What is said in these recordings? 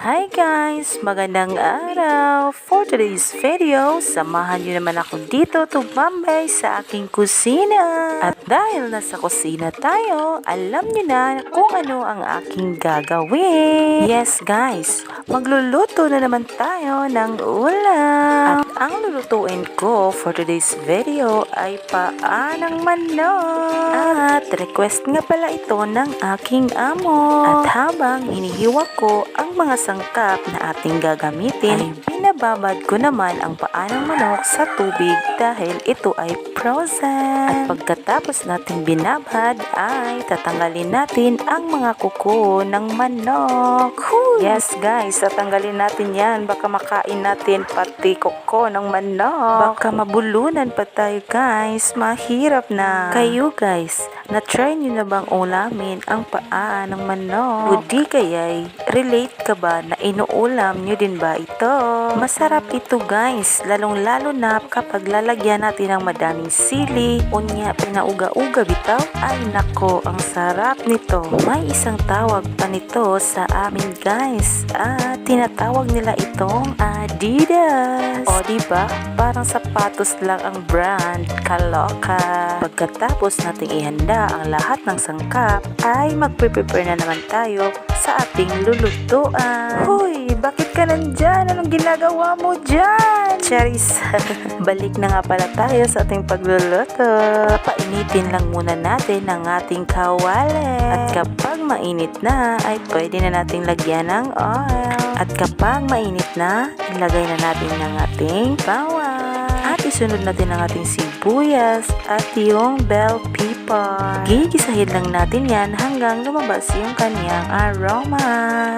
Hi guys! Magandang araw! For today's video, samahan niyo naman ako dito tumambay sa aking kusina. At dahil nasa kusina tayo, alam niyo na kung ano ang aking gagawin. Yes guys, magluluto na naman tayo ng ulam. At ang lulutuin ko for today's video ay paanang manok. At request nga pala ito ng aking amo. At habang inihiwa ko ang mga sangkap na ating gagamitin, ay binababad ko naman ang paanang manok sa tubig dahil ito ay frozen. At pagkatapos nating binabad ay tatanggalin natin ang mga kuko ng manok. Yes guys, tatanggalin natin yan. Baka makain natin pati kuko ng manok. Baka mabulunan pa tayo guys. Mahirap na. Kayo guys, na-try nyo na bang ulamin ang paa ng manok? O di kaya'y relate ka ba na inuulam nyo din ba ito? Masarap ito guys, lalong-lalo na kapag lalagyan natin ng madaming sili, unya pinauga-uga bitaw. Ay nako, ang sarap nito. May isang tawag pa nito sa amin guys. Tinatawag nila itong Adidas. O diba? Parang sapatos lang ang brand. Kaloka. Pagkatapos nating ihanda ang lahat ng sangkap, ay magpe-prepare na naman tayo sa ating lulutuan. Hoy, bakit ka nandyan? Anong ginagawa mo dyan? Charis. Balik na nga pala tayo sa ating pagluluto. Painitin lang muna natin ang ating kawali. At kapag mainit na, ay pwede na nating lagyan ng oil. At kapag mainit na, ilagay na natin ang ating bawang. At isunod natin ang ating sibuyas at yung bell pepper. Gigisahin lang natin yan hanggang lumabas yung kanyang aroma.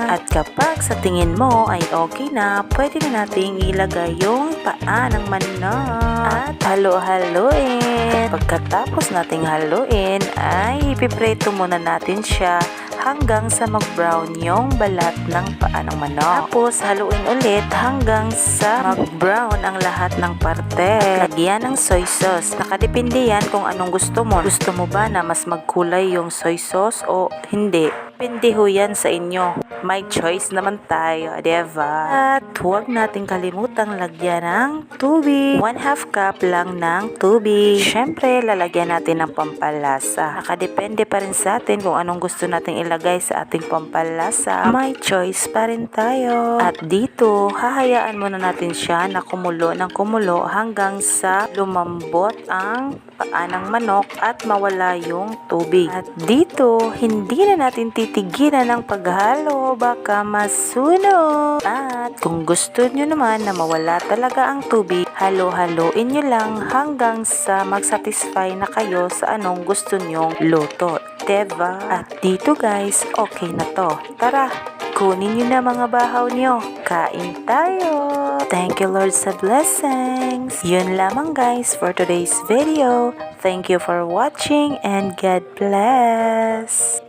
At kapag sa tingin mo ay okay na, pwede na nating ilagay yung paa ng manok. At halo-haloin. Pagkatapos nating haluin, ay ipipreto muna natin siya hanggang sa mag-brown yung balat ng paa ng manok. Tapos haluin ulit hanggang sa mag-brown ang lahat ng parte. Lagyan ng soy sauce. Nakadepende yan kung anong gusto mo. Gusto mo ba na mas magkulay yung soy sauce o hindi? Depende ho yan sa inyo. May choice naman tayo, diba? At huwag natin kalimutang lagyan ng tubig. 1/2 cup lang ng tubig. Siyempre, lalagyan natin ng pampalasa. Nakadepende pa rin sa atin kung anong gusto nating ilagay sa ating pampalasa. May choice pa rin tayo. At dito, hahayaan muna natin siya na kumulo ng kumulo hanggang sa lumambot ang paa ng manok at mawala yung tubig. At dito, hindi na natin titigilan ng paghalo, baka masunog. At kung gusto nyo naman na mawala talaga ang tubig, halo-haloin nyo lang hanggang sa mag-satisfy na kayo sa anong gusto nyong luto. Diba? At dito guys, okay na to. Tara, kunin nyo na mga bahaw nyo. Kain tayo! Thank you Lord sa blessings. Yun lamang guys for today's video. Thank you for watching and God bless.